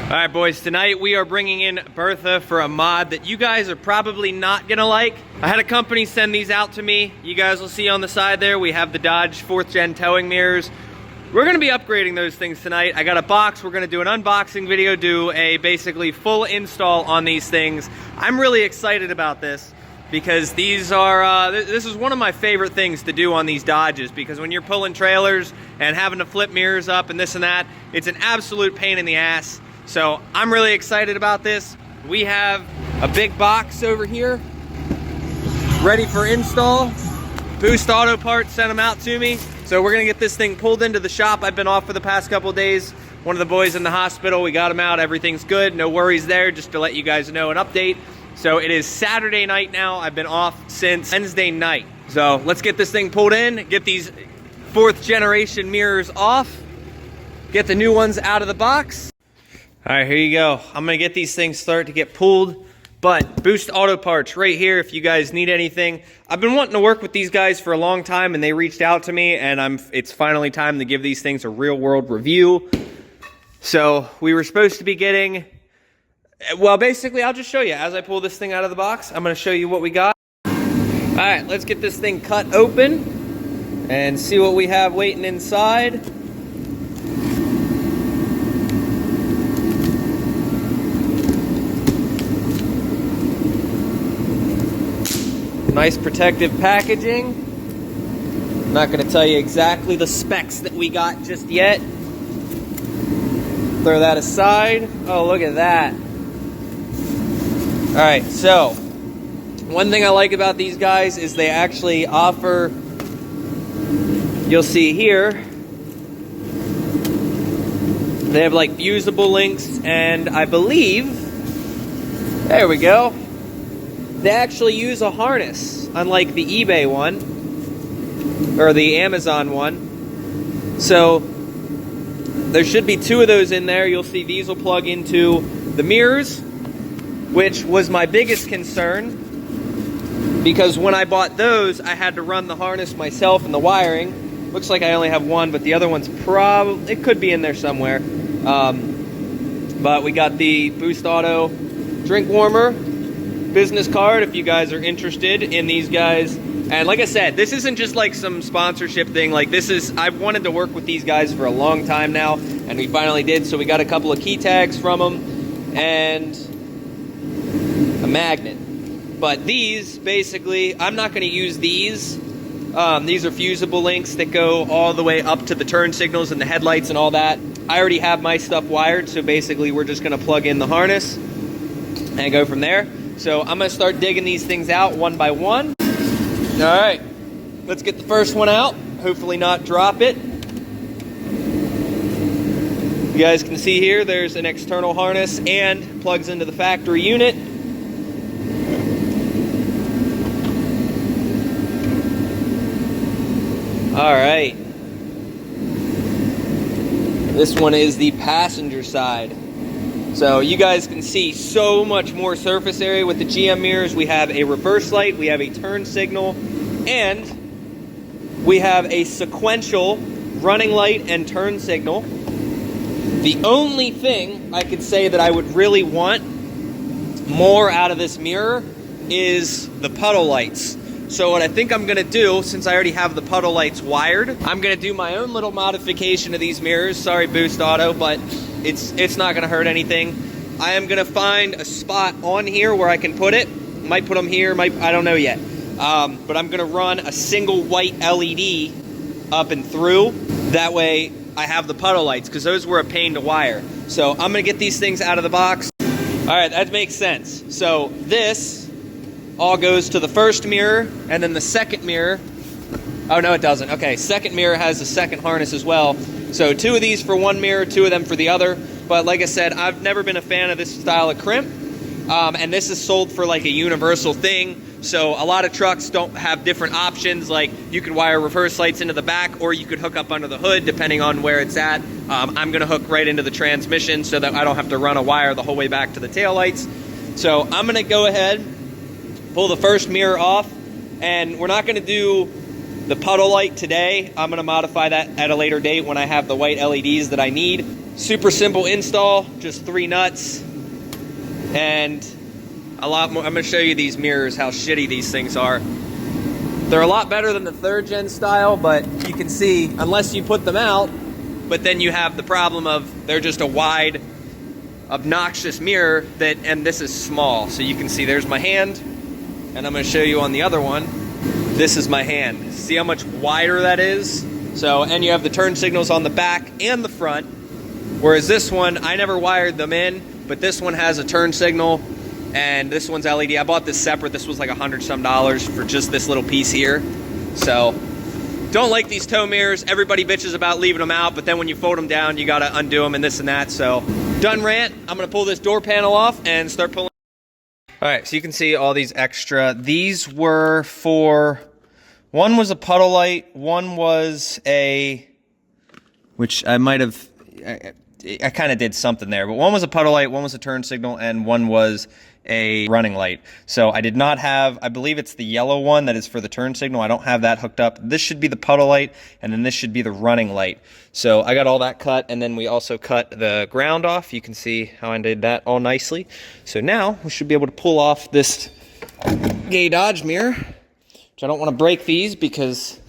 All right, boys, tonight we are bringing in Bertha for a mod that you guys are probably not gonna like. I had a company send these out to me. You guys will see on the side there, we have the Dodge 4th gen towing mirrors. We're gonna be upgrading those things tonight. I got a box, we're gonna do an unboxing video, do a basically full install on these things. I'm really excited about this because these are, this is one of my favorite things to do on these Dodges, because when you're pulling trailers and having to flip mirrors up and this and that, it's an absolute pain in the ass. So I'm really excited about this. We have a big box over here ready for install. Boost Auto Parts sent them out to me. So we're gonna get this thing pulled into the shop. I've been off for the past couple of days. One of the boys in the hospital, we got him out, everything's good, no worries there, just to let you guys know an update. So it is Saturday night now. I've been off since Wednesday night. So let's get this thing pulled in, get these 4th generation mirrors off, get the new ones out of the box. All right, here you go. I'm gonna get these things started to get pulled, but Boost Auto Parts right here if you guys need anything. I've been wanting to work with these guys for a long time, and they reached out to me, and it's finally time to give these things a real world review. So we were supposed to be getting, well, basically I'll just show you as I pull this thing out of the box. I'm gonna show you what we got. All right, let's get this thing cut open and see what we have waiting inside. Nice protective packaging. I'm not going to tell you exactly the specs that we got just yet. Throw that aside. Oh, look at that. All right, so one thing I like about these guys is they actually offer, you'll see here, they have like fusible links, and I believe, there we go, they actually use a harness, unlike the eBay one, or the Amazon one. So there should be 2 of those in there. You'll see these will plug into the mirrors, which was my biggest concern, because when I bought those, I had to run the harness myself and the wiring. Looks like I only have one, but the other one's probably, it could be in there somewhere. But we got the Boost Auto drink warmer business card if you guys are interested in these guys. And like I said, this isn't just like some sponsorship thing. Like, this is, I've wanted to work with these guys for a long time now, and we finally did. So we got a couple of key tags from them and a magnet. But these, basically, I'm not going to use these. These are fusible links that go all the way up to the turn signals and the headlights and all that. I already have my stuff wired, so basically we're just going to plug in the harness and go from there. So I'm going to start digging these things out one by one. All right, let's get the first one out. Hopefully not drop it. You guys can see here, there's an external harness and plugs into the factory unit. All right. This one is the passenger side. So you guys can see so much more surface area with the GM mirrors. We have a reverse light, we have a turn signal, and we have a sequential running light and turn signal. The only thing I could say that I would really want more out of this mirror is the puddle lights. So what I think I'm gonna do, since I already have the puddle lights wired, I'm gonna do my own little modification of these mirrors. Sorry, Boost Auto, but it's not gonna hurt anything. I am gonna find a spot on here where I can put it. Might put them here, I don't know yet. But I'm gonna run a single white LED up and through. That way I have the puddle lights, because those were a pain to wire. So I'm gonna get these things out of the box. All right, that makes sense. So this all goes to the first mirror, and then the second mirror, oh no it doesn't, okay, second mirror has a second harness as well. So 2 of these for one mirror, 2 of them for the other. But like I said, I've never been a fan of this style of crimp, and this is sold for like a universal thing. So a lot of trucks don't have different options, like you could wire reverse lights into the back, or you could hook up under the hood depending on where it's at. I'm gonna hook right into the transmission so that I don't have to run a wire the whole way back to the taillights. So I'm gonna go ahead, pull the first mirror off, and we're not gonna do the puddle light today. I'm gonna modify that at a later date when I have the white LEDs that I need. Super simple install, just 3 nuts, and a lot more. I'm gonna show you these mirrors, how shitty these things are. They're a lot better than the 3rd gen style, but you can see, unless you put them out, but then you have the problem of they're just a wide, obnoxious mirror that, and this is small. So you can see there's my hand, and I'm gonna show you on the other one, this is my hand. See how much wider that is? So, and you have the turn signals on the back and the front, whereas this one, I never wired them in, but this one has a turn signal, and this one's LED. I bought this separate. This was like $100 some for just this little piece here. So, don't like these tow mirrors. Everybody bitches about leaving them out, but then when you fold them down, you gotta undo them and this and that. So, done rant. I'm gonna pull this door panel off and start pulling. All right, so you can see all these extra. These were for, one was a puddle light, one was a, which I might have, I kind of did something there, but one was a puddle light, one was a turn signal, and one was a running light. So I did not have, I believe it's the yellow one that is for the turn signal. I don't have that hooked up. This should be the puddle light, and then this should be the running light. So I got all that cut, and then we also cut the ground off. You can see how I did that all nicely. So now we should be able to pull off this gay Dodge mirror, which I don't want to break these because,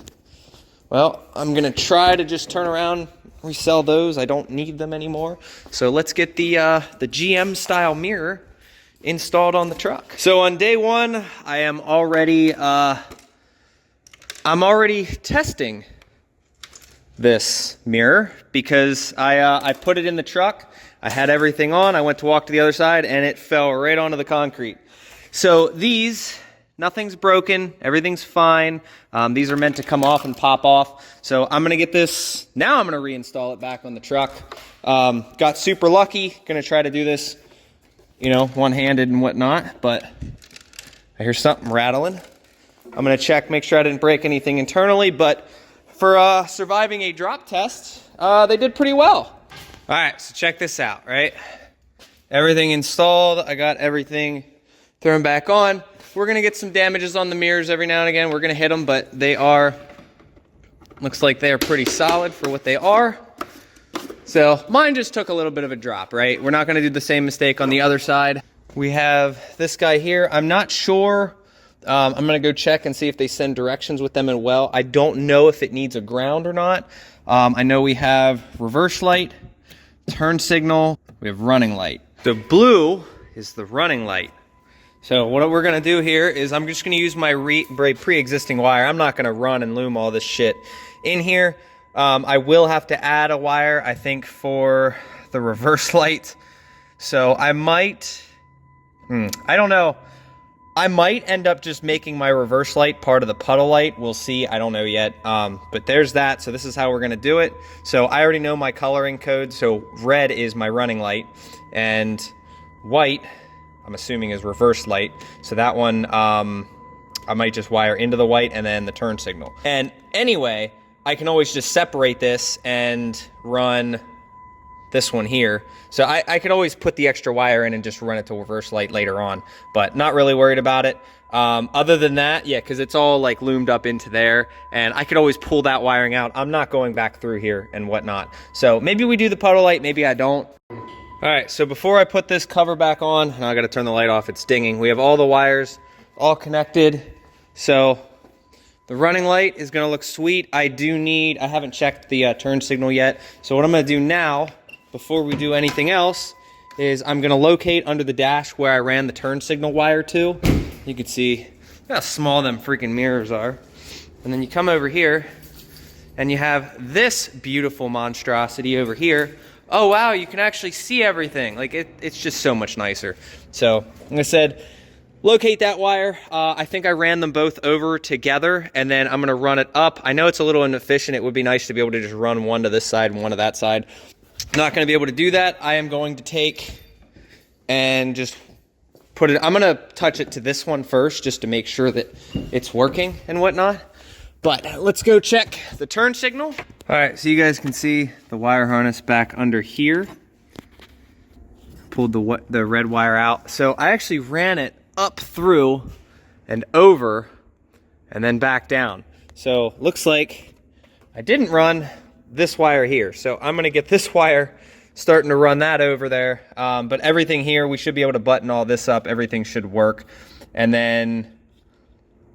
well, I'm going to try to just turn around, resell those. I don't need them anymore. So let's get the GM style mirror installed on the truck. So on day 1, I am already I'm already testing this mirror because I put it in the truck. I had everything on. I went to walk to the other side and it fell right onto the concrete. So these, nothing's broken, everything's fine. These are meant to come off and pop off. So I'm gonna get this, now I'm gonna reinstall it back on the truck. Got super lucky, gonna try to do this, you know, one-handed and whatnot, but I hear something rattling. I'm gonna check, make sure I didn't break anything internally, but for surviving a drop test, they did pretty well. All right, so check this out, right? Everything installed, I got everything thrown back on. We're gonna get some damages on the mirrors every now and again. We're gonna hit them, but they are, looks like they are pretty solid for what they are. So mine just took a little bit of a drop, right? We're not gonna do the same mistake on the other side. We have this guy here. I'm not sure. I'm gonna go check and see if they send directions with them as well. I don't know if it needs a ground or not. I know we have reverse light, turn signal, we have running light. The blue is the running light. So what we're gonna do here is I'm just gonna use my pre-existing wire. I'm not gonna run and loom all this shit in here. I will have to add a wire, I think, for the reverse light. So I might, I don't know. I might end up just making my reverse light part of the puddle light. We'll see, I don't know yet. But there's that, so this is how we're gonna do it. So I already know my coloring code, so red is my running light, and white, I'm assuming, is reverse light. So that one, I might just wire into the white and then the turn signal. And anyway, I can always just separate this and run this one here. So I could always put the extra wire in and just run it to reverse light later on, but not really worried about it. Other than that, yeah, because it's all like loomed up into there, and I could always pull that wiring out. I'm not going back through here and whatnot. So maybe we do the puddle light, maybe I don't. All right, so before I put this cover back on, now I gotta turn the light off, it's dinging. We have all the wires all connected. So the running light is gonna look sweet. I haven't checked the turn signal yet. So what I'm gonna do now, before we do anything else, is I'm gonna locate under the dash where I ran the turn signal wire to. You can see how small them freaking mirrors are. And then you come over here and you have this beautiful monstrosity over here. Oh wow, you can actually see everything. Like it's just so much nicer. So like I said, locate that wire. I think I ran them both over together, and then I'm gonna run it up. I know it's a little inefficient. It would be nice to be able to just run one to this side and one to that side. Not gonna be able to do that. I am going to take and just put it, I'm gonna touch it to this one first just to make sure that it's working and whatnot. But let's go check the turn signal. All right, so you guys can see the wire harness back under here. Pulled the red wire out. So I actually ran it up through and over and then back down. So looks like I didn't run this wire here. So I'm gonna get this wire starting to run that over there. But everything here, we should be able to button all this up. Everything should work. And then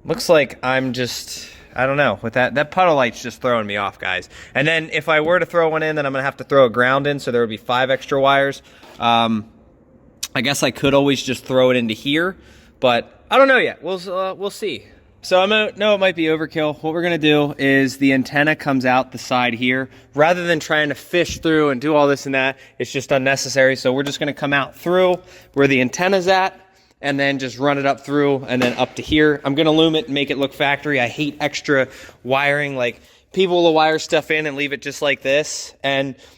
looks like I'm just, I don't know, with that puddle light's just throwing me off, guys. And then if I were to throw one in, then I'm gonna have to throw a ground in, so there would be 5 extra wires. I guess I could always just throw it into here, but I don't know yet. We'll see. So I know it might be overkill. What we're gonna do is the antenna comes out the side here. Rather than trying to fish through and do all this and that, it's just unnecessary. So we're just gonna come out through where the antenna's at, and then just run it up through and then up to here. I'm gonna loom it and make it look factory. I hate extra wiring. Like, people will wire stuff in and leave it just like this,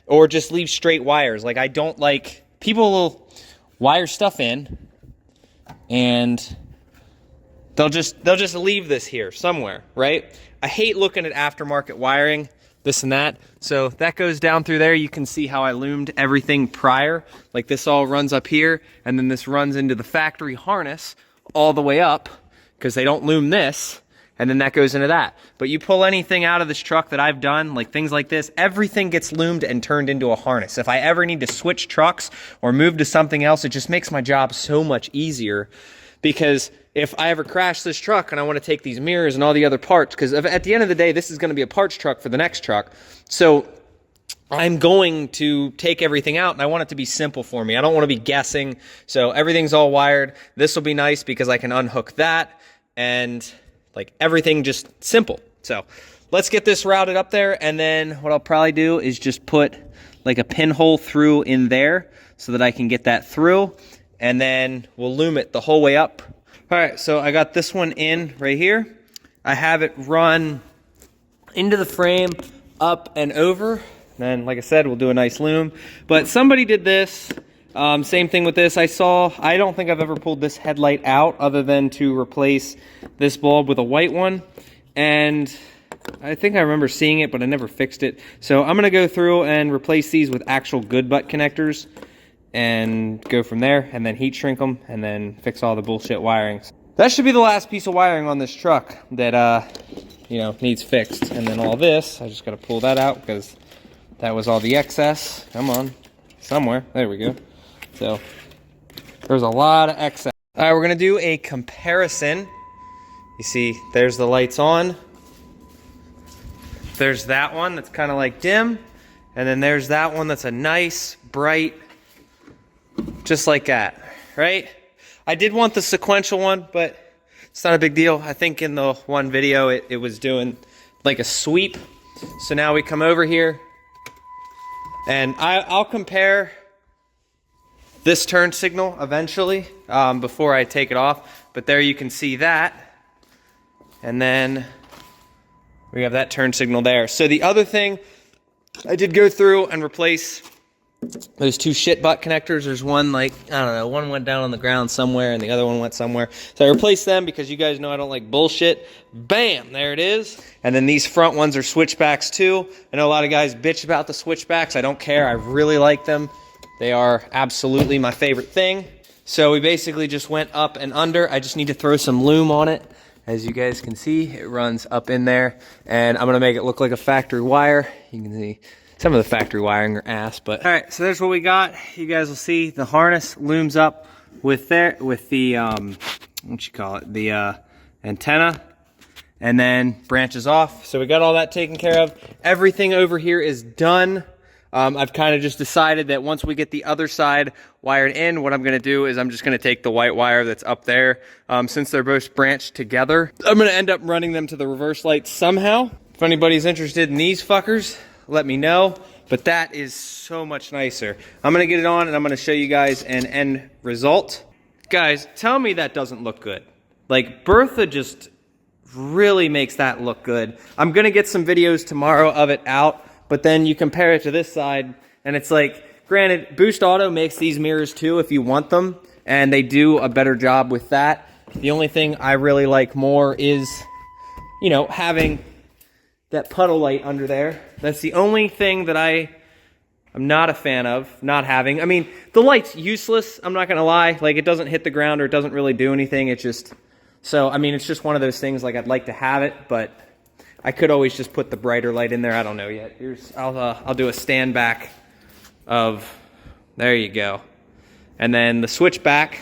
or just leave straight wires. Like, I don't like, people will wire stuff in and they'll just leave this here somewhere, right? I hate looking at aftermarket wiring, this and that. So that goes down through there. You can see how I loomed everything prior. Like, this all runs up here, and then this runs into the factory harness all the way up, because they don't loom this, and then that goes into that. But you pull anything out of this truck that I've done, like things like this, everything gets loomed and turned into a harness. If I ever need to switch trucks or move to something else, it just makes my job so much easier. Because if I ever crash this truck and I want to take these mirrors and all the other parts, because at the end of the day, this is going to be a parts truck for the next truck. So I'm going to take everything out, and I want it to be simple for me. I don't want to be guessing. So everything's all wired. This will be nice because I can unhook that, and like everything just simple. So let's get this routed up there, and then what I'll probably do is just put like a pinhole through in there so that I can get that through, and then we'll loom it the whole way up. All right, so I got this one in right here. I have it run into the frame, up and over. Then, like I said, we'll do a nice loom. But somebody did this, same thing with this. I don't think I've ever pulled this headlight out other than to replace this bulb with a white one. And I think I remember seeing it, but I never fixed it. So I'm gonna go through and replace these with actual good butt connectors and go from there, and then heat shrink them, and then fix all the bullshit wiring. That should be the last piece of wiring on this truck that, you know, needs fixed. And then all this, I just gotta pull that out because that was all the excess. Come on, somewhere, there we go. So there's a lot of excess. All right, we're gonna do a comparison. You see, there's the lights on. There's that one that's kind of like dim. And then there's that one that's a nice, bright, just like that, right? I did want the sequential one, but it's not a big deal. I think in the one video, it was doing like a sweep. So now we come over here, and I'll compare this turn signal eventually before I take it off. But there you can see that. And then we have that turn signal there. So the other thing, I did go through and replace those 2 shit butt connectors. There's one, like, I don't know, one went down on the ground somewhere and the other one went somewhere. So I replaced them because you guys know I don't like bullshit. Bam, there it is. And then these front ones are switchbacks too. I know a lot of guys bitch about the switchbacks. I don't care. I really like them. They are absolutely my favorite thing. So we basically just went up and under. I just need to throw some loom on it. As you guys can see, it runs up in there, and I'm gonna make it look like a factory wire. You can see some of the factory wiring are ass, but all right. So there's what we got. You guys will see the harness looms up with the what you call it, the antenna, and then branches off. So we got all that taken care of. Everything over here is done. I've kind of just decided that once we get the other side wired in, what I'm going to do is I'm just going to take the white wire that's up there. Since they're both branched together, I'm going to end up running them to the reverse light somehow. If anybody's interested in these fuckers, let me know. But that is so much nicer. I'm going to get it on, and I'm going to show you guys an end result. Guys, tell me that doesn't look good. Like, Bertha just really makes that look good. I'm going to get some videos tomorrow of it out. But then you compare it to this side, and it's like, granted, Boost Auto makes these mirrors too if you want them, and they do a better job with that. The only thing I really like more is, you know, having that puddle light under there. That's the only thing that I'm not a fan of not having. I mean, the light's useless, I'm not gonna lie. Like, it doesn't hit the ground or it doesn't really do anything. It's just, so, I mean, it's just one of those things, like, I'd like to have it, but I could always just put the brighter light in there. I don't know yet. Here's, I'll do a stand back of, there you go. And then the switchback,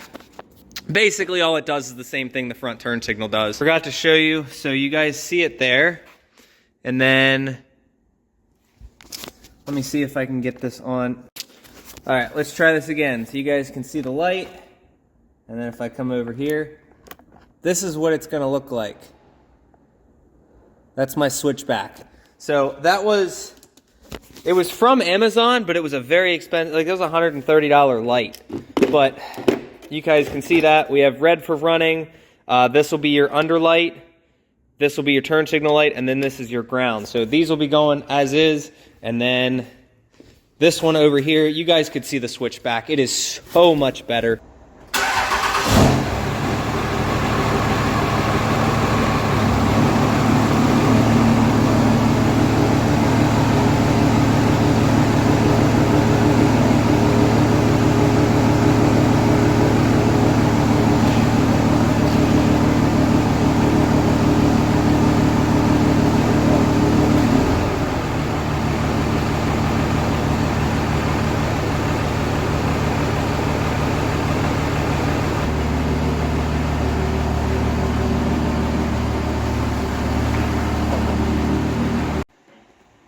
basically all it does is the same thing the front turn signal does. Forgot to show you, so you guys see it there. And then, let me see if I can get this on. All right, let's try this again. So you guys can see the light. And then if I come over here, this is what it's gonna look like. That's my switchback. So that was, it was from Amazon, but it was a very expensive, like it was a $130 light. But you guys can see that. We have red for running. This will be your underlight. This will be your turn signal light, and then this is your ground. So these will be going as is, and then this one over here, you guys could see the switchback. It is so much better.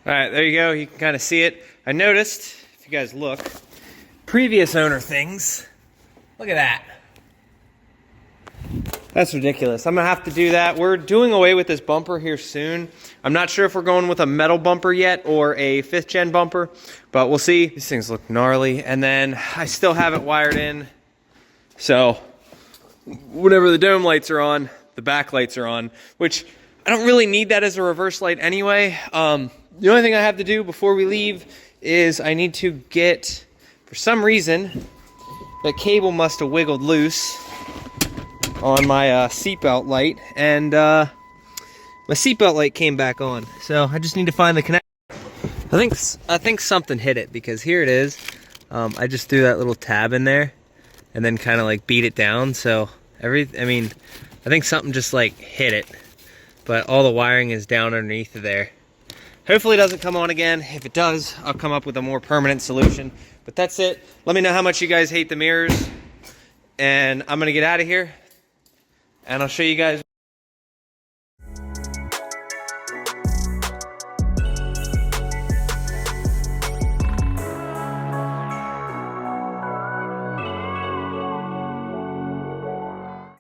All right, there you go. You can kind of see it. I noticed, if you guys look, previous owner things. Look at that. That's ridiculous. I'm gonna have to do that. We're doing away with this bumper here soon. I'm not sure if we're going with a metal bumper yet or a 5th gen bumper, but we'll see. These things look gnarly. And then I still have it wired in. So whenever the dome lights are on, the back lights are on, which I don't really need that as a reverse light anyway. The only thing I have to do before we leave is I need to get, for some reason, the cable must have wiggled loose on my seatbelt light, and my seatbelt light came back on. So I just need to find the connector. I think something hit it, because here it is. I just threw that little tab in there and then kind of like beat it down. So I think something just like hit it, but all the wiring is down underneath of there. Hopefully it doesn't come on again. If it does, I'll come up with a more permanent solution. But that's it. Let me know how much you guys hate the mirrors. And I'm gonna get out of here. And I'll show you guys